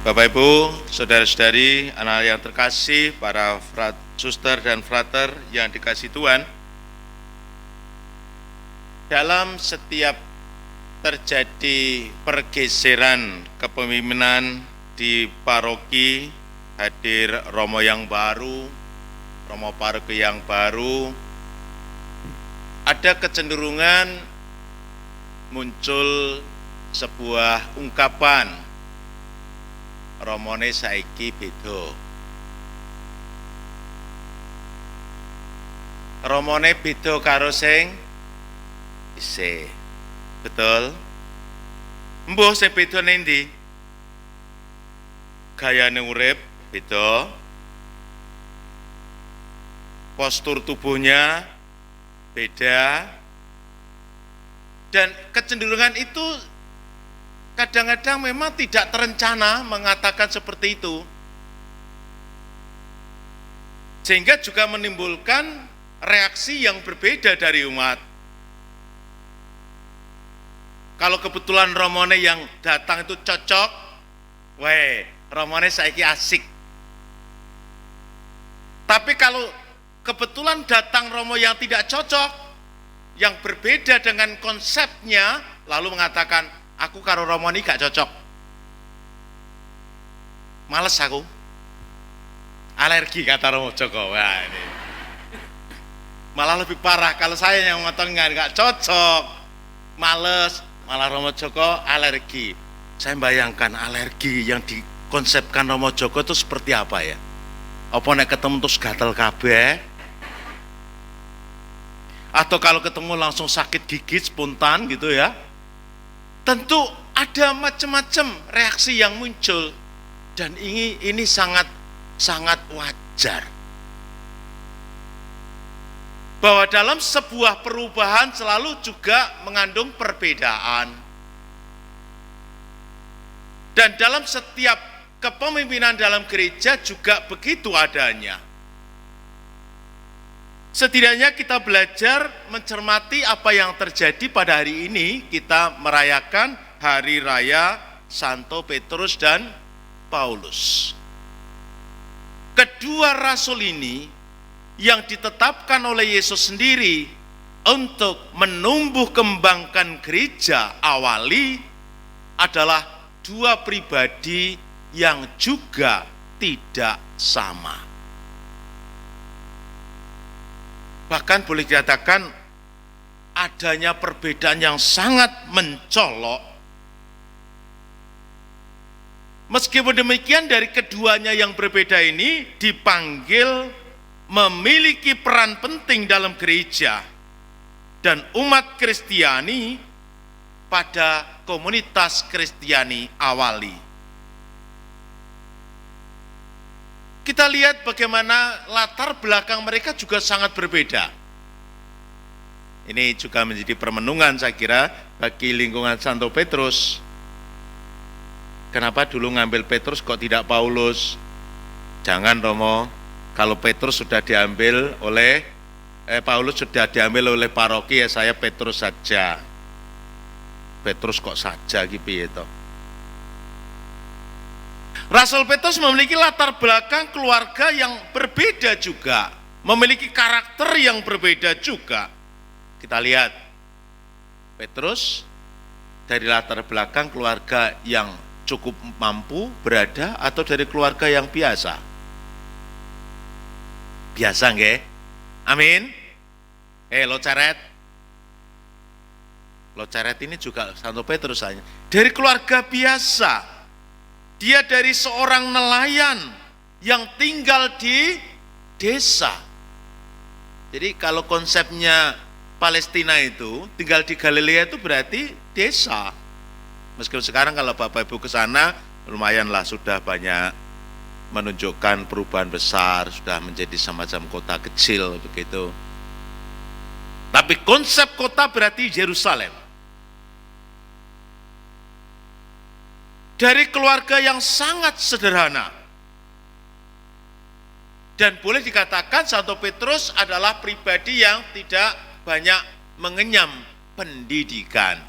Bapak Ibu, saudara-saudari, anak yang terkasih, para suster dan frater yang dikasih Tuhan, dalam setiap terjadi pergeseran kepemimpinan di paroki, hadir romo yang baru, romo paroki yang baru, ada kecenderungan muncul sebuah ungkapan, romone saiki beda. Romone beda karo sing isih. Betul? Mbuh sing beda ning ndi? Gayane urip beda. Postur tubuhnya beda. Dan kecenderungan itu kadang-kadang memang tidak terencana mengatakan seperti itu. Sehingga juga menimbulkan reaksi yang berbeda dari umat. Kalau kebetulan romone yang datang itu cocok, romone saiki asik. Tapi kalau kebetulan datang romo yang tidak cocok, yang berbeda dengan konsepnya, lalu mengatakan, aku karo romo ini gak cocok. Males aku. Alergi kata Romo Joko. Wah, ini. Malah lebih parah kalau saya yang ngomong gak cocok. Males, malah Romo Joko alergi. Saya bayangkan alergi yang dikonsepkan Romo Joko itu seperti apa ya? Apa nek ketemu terus gatel kabeh? Atau kalau ketemu langsung sakit gigi spontan gitu ya? Tentu ada macam-macam reaksi yang muncul, dan ini sangat wajar. Bahwa dalam sebuah perubahan selalu juga mengandung perbedaan. Dan dalam setiap kepemimpinan dalam gereja juga begitu adanya. Setidaknya kita belajar mencermati apa yang terjadi pada hari ini. Kita merayakan Hari Raya Santo Petrus dan Paulus. Kedua rasul ini yang ditetapkan oleh Yesus sendiri untuk menumbuh kembangkan gereja awali adalah dua pribadi yang juga tidak sama. Bahkan boleh dikatakan adanya perbedaan yang sangat mencolok. Meskipun demikian, dari keduanya yang berbeda ini dipanggil memiliki peran penting dalam gereja dan umat Kristiani pada komunitas Kristiani awali. Kita lihat bagaimana latar belakang mereka juga sangat berbeda. Ini juga menjadi permenungan saya kira bagi lingkungan Santo Petrus. Kenapa dulu ngambil Petrus kok tidak Paulus? Jangan Romo, kalau Petrus sudah diambil oleh Paulus sudah diambil oleh paroki, ya saya Petrus saja. Petrus kok saja gitu ya. Rasul Petrus memiliki latar belakang keluarga yang berbeda juga, memiliki karakter yang berbeda juga. Kita lihat, Petrus dari latar belakang keluarga yang cukup mampu berada atau dari keluarga yang biasa? Biasa nggih? Amin. Lo ceret ini juga Santo Petrus hanya dari keluarga biasa. Dia dari seorang nelayan yang tinggal di desa. Jadi kalau konsepnya Palestina itu tinggal di Galilea itu berarti desa. Meskipun sekarang kalau Bapak Ibu ke sana lumayanlah sudah banyak menunjukkan perubahan besar, sudah menjadi semacam kota kecil begitu. Tapi konsep kota berarti Yerusalem. Dari keluarga yang sangat sederhana. Dan boleh dikatakan Santo Petrus adalah pribadi yang tidak banyak mengenyam pendidikan.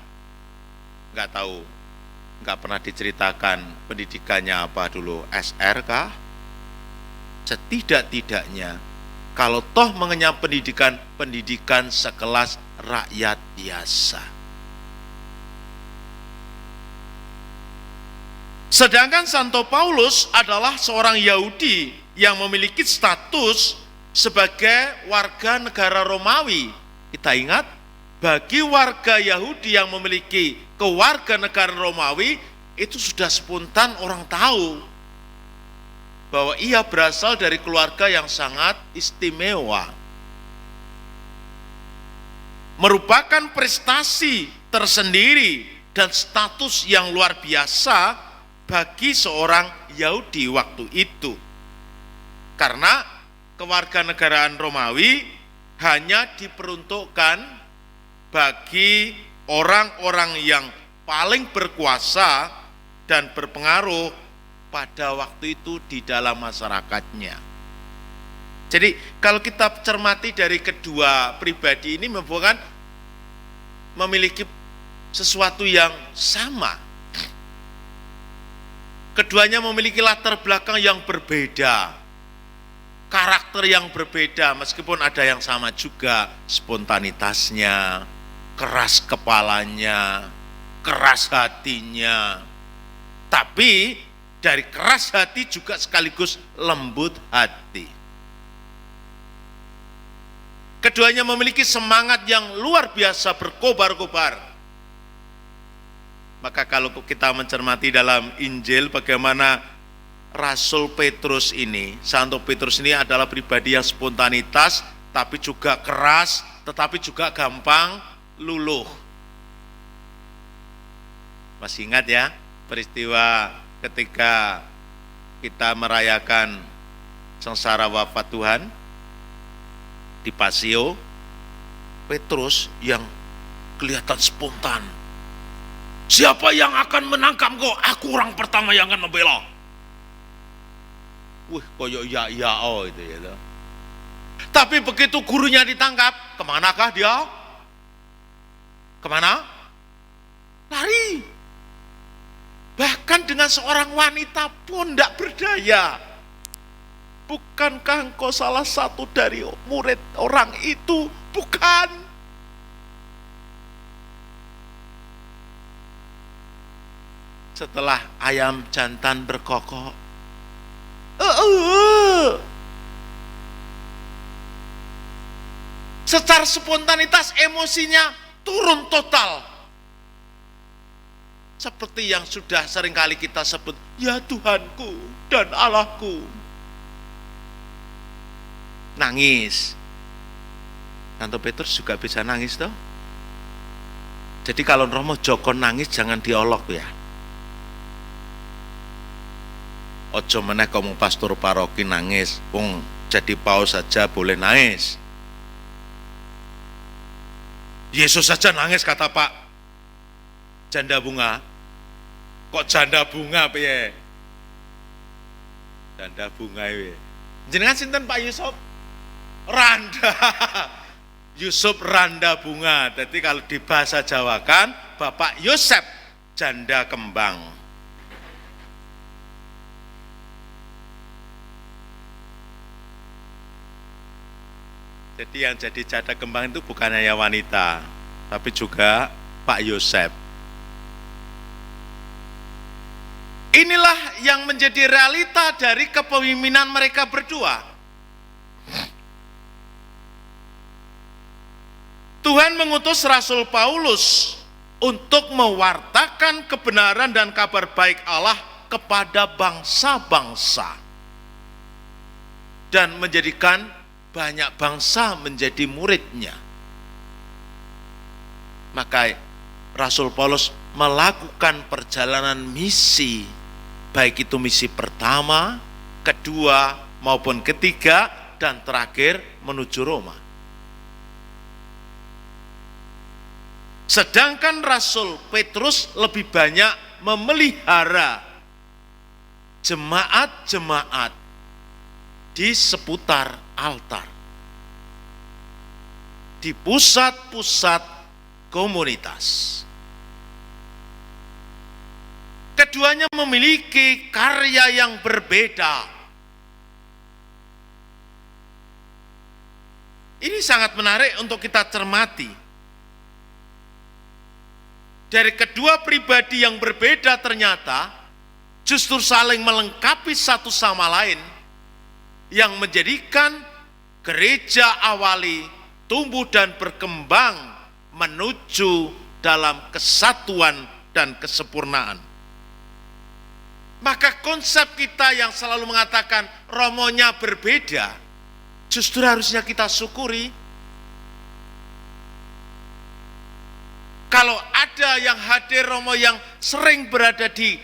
nggak pernah diceritakan pendidikannya apa dulu, SR kah? Setidak-tidaknya, kalau toh mengenyam pendidikan sekelas rakyat biasa. Sedangkan Santo Paulus adalah seorang Yahudi yang memiliki status sebagai warga negara Romawi. Kita ingat, bagi warga Yahudi yang memiliki kewarganegaraan Romawi, itu sudah spontan orang tahu bahwa ia berasal dari keluarga yang sangat istimewa. Merupakan prestasi tersendiri dan status yang luar biasa bagi seorang Yahudi waktu itu. Karena kewarganegaraan Romawi hanya diperuntukkan bagi orang-orang yang paling berkuasa dan berpengaruh pada waktu itu di dalam masyarakatnya. Jadi kalau kita cermati dari kedua pribadi ini memiliki sesuatu yang sama. Keduanya memiliki latar belakang yang berbeda, karakter yang berbeda, meskipun ada yang sama juga, spontanitasnya, keras kepalanya, keras hatinya. Tapi dari keras hati juga sekaligus lembut hati. Keduanya memiliki semangat yang luar biasa berkobar-kobar. Maka kalau kita mencermati dalam Injil bagaimana Rasul Petrus ini, Santo Petrus ini adalah pribadi yang spontanitas, tapi juga keras, tetapi juga gampang luluh. Masih ingat ya peristiwa ketika kita merayakan sengsara wafat Tuhan di Pasio, Petrus yang kelihatan spontan. Siapa yang akan menangkap kau? Aku orang pertama yang akan membela. Koyok ya itu ya. Tapi begitu gurunya ditangkap, kemanakah dia? Kemana? Lari. Bahkan dengan seorang wanita pun tidak berdaya. Bukankah engkau salah satu dari murid orang itu? Bukan. Setelah ayam jantan berkokok, secara spontanitas emosinya turun total. Seperti yang sudah seringkali kita sebut, ya Tuhanku dan Allahku. Nangis. Santo Petrus juga bisa nangis toh. Jadi kalau Romo Joko nangis jangan diolok ya. Ojo meneh kamu pastor paroki nangis, wong jadi paus saja boleh nangis. Yesus saja nangis kata Pak janda bunga. Kok janda bunga piye? Janda bunga piye? Jenengan sinten Pak Yusuf? Randa. Yusuf Randa Bunga. Jadi kalau di bahasa Jawa kan Bapak Yosep janda kembang. Jadi yang jadi janda kembang itu bukan hanya wanita, tapi juga Pak Yosep. Inilah yang menjadi realita dari kepemimpinan mereka berdua. Tuhan mengutus Rasul Paulus untuk mewartakan kebenaran dan kabar baik Allah kepada bangsa-bangsa dan menjadikan banyak bangsa menjadi muridnya. Maka Rasul Paulus melakukan perjalanan misi, baik itu misi pertama, kedua, maupun ketiga, dan terakhir menuju Roma. Sedangkan Rasul Petrus lebih banyak memelihara jemaat-jemaat di seputar altar, di pusat-pusat komunitas. Keduanya memiliki karya yang berbeda. Ini sangat menarik untuk kita cermati. Dari kedua pribadi yang berbeda ternyata justru saling melengkapi satu sama lain yang menjadikan gereja awali tumbuh dan berkembang menuju dalam kesatuan dan kesempurnaan. Maka konsep kita yang selalu mengatakan romonya berbeda, justru harusnya kita syukuri. Kalau ada yang hadir romo yang sering berada di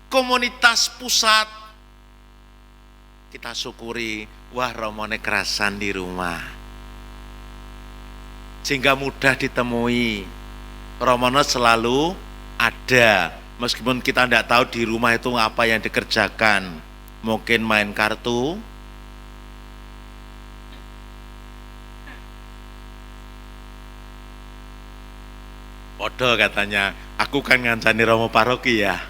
komunitas pusat, kita syukuri, wah romone kerasan di rumah. Sehingga mudah ditemui. Romono selalu ada, meskipun kita tidak tahu di rumah itu apa yang dikerjakan. Mungkin main kartu, podo katanya, aku kan ngancani romo paroki ya.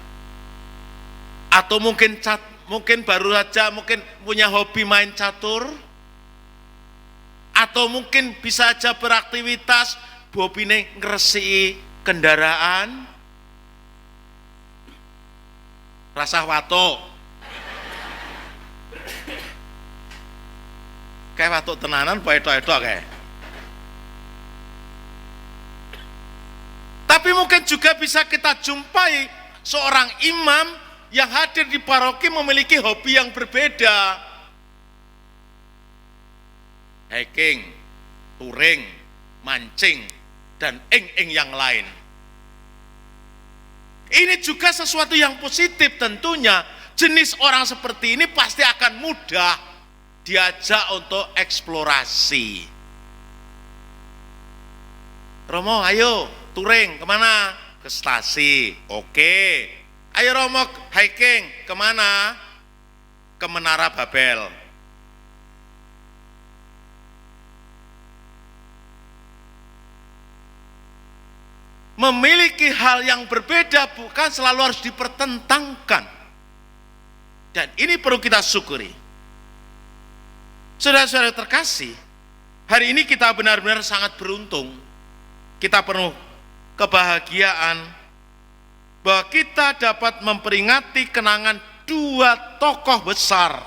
Atau mungkin baru saja mungkin punya hobi main catur, atau mungkin bisa aja beraktivitas hobine ngresiki kendaraan, rasah watuk. Kayak watuk tenanan poedo-edo kayak. Tapi mungkin juga bisa kita jumpai seorang imam yang hadir di paroki memiliki hobi yang berbeda. Hiking, touring, mancing, dan ing-ing yang lain. Ini juga sesuatu yang positif tentunya. Jenis orang seperti ini pasti akan mudah diajak untuk eksplorasi. Romo, ayo touring, kemana? Ke stasi, oke. Ayo Romo hiking, kemana? Ke Menara Babel. Memiliki hal yang berbeda bukan selalu harus dipertentangkan. Dan ini perlu kita syukuri. Saudara-saudara terkasih, hari ini kita benar-benar sangat beruntung. Kita penuh kebahagiaan bahwa kita dapat memperingati kenangan dua tokoh besar,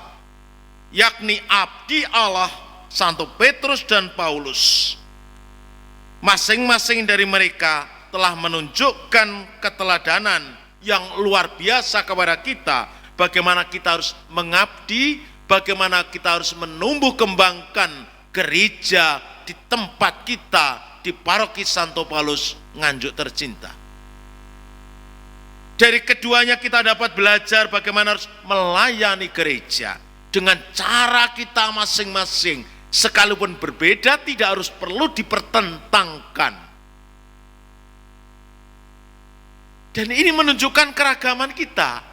yakni abdi Allah, Santo Petrus dan Paulus. Masing-masing dari mereka telah menunjukkan keteladanan yang luar biasa kepada kita, bagaimana kita harus mengabdi, bagaimana kita harus menumbuh kembangkan gereja di tempat kita, di paroki Santo Paulus Nganjuk tercinta. Dari keduanya kita dapat belajar bagaimana harus melayani gereja dengan cara kita masing-masing, sekalipun berbeda tidak harus perlu dipertentangkan. Dan ini menunjukkan keragaman kita.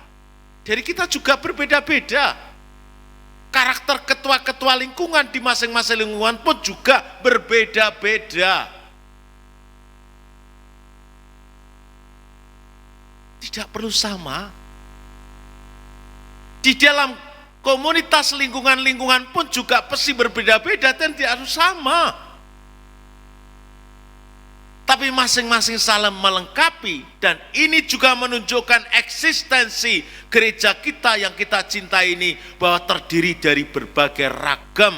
Dari kita juga berbeda-beda. Karakter ketua-ketua lingkungan di masing-masing lingkungan pun juga berbeda-beda. Tidak perlu sama. Di dalam komunitas lingkungan-lingkungan pun juga pasti berbeda-beda dan tidak harus sama. Tapi masing-masing saling melengkapi, dan ini juga menunjukkan eksistensi gereja kita yang kita cintai ini, bahwa terdiri dari berbagai ragam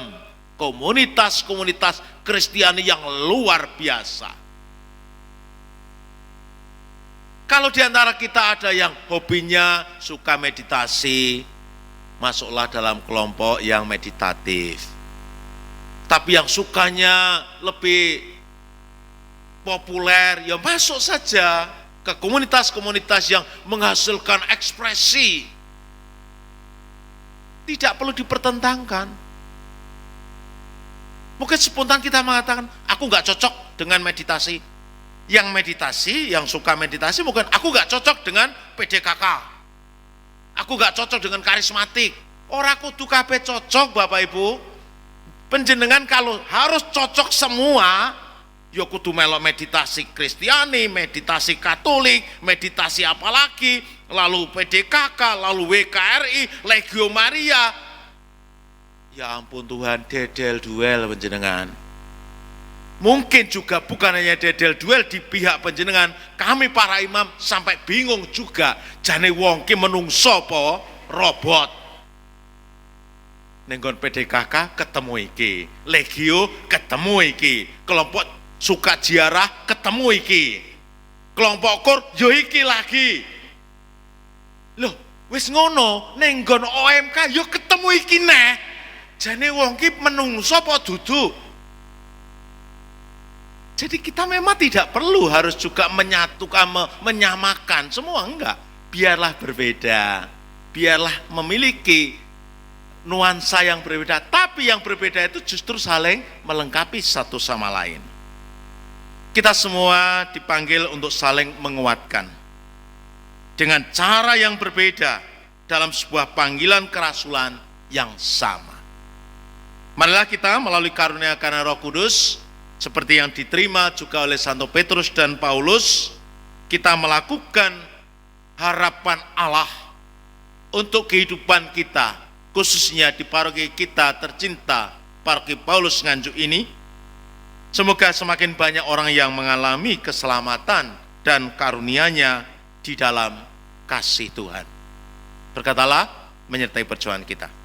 komunitas-komunitas Kristiani yang luar biasa. Kalau di antara kita ada yang hobinya suka meditasi, masuklah dalam kelompok yang meditatif. Tapi yang sukanya lebih populer, ya masuk saja ke komunitas-komunitas yang menghasilkan ekspresi. Tidak perlu dipertentangkan. Mungkin spontan kita mengatakan, aku nggak cocok dengan meditasi. Yang meditasi, yang suka meditasi, mungkin aku nggak cocok dengan PDKK. Aku nggak cocok dengan karismatik. Orang kudu kabeh cocok, Bapak Ibu. Penjenengan kalau harus cocok semua, ya kudu melok meditasi Kristiani, meditasi Katolik, meditasi apalagi, lalu PDKK, lalu WKRI, Legio Maria. Ya ampun Tuhan, dedel duel panjenengan. Mungkin juga bukan hanya dedel duel di pihak panjenengan, kami para imam sampai bingung juga, jane wong ki menungso apa robot. Nenggon PDKK ketemu iki, Legio ketemu iki, kelompok Sukajiarah ketemu iki, kelompok Kur yo iki lagi. Loh, wis ngono, nenggon OMK yo ketemu iki neh. Jane wong ki menungso apa dudu? Jadi kita memang tidak perlu harus juga menyatukan, menyamakan semua, enggak. Biarlah berbeda, biarlah memiliki nuansa yang berbeda, tapi yang berbeda itu justru saling melengkapi satu sama lain. Kita semua dipanggil untuk saling menguatkan dengan cara yang berbeda dalam sebuah panggilan kerasulan yang sama. Marilah kita melalui karunia karena Roh Kudus, seperti yang diterima juga oleh Santo Petrus dan Paulus, kita melakukan harapan Allah untuk kehidupan kita, khususnya di paroki kita tercinta, Paroki Paulus Nganjuk ini. Semoga semakin banyak orang yang mengalami keselamatan dan karunia-Nya di dalam kasih Tuhan. Berkatalah menyertai perjuangan kita.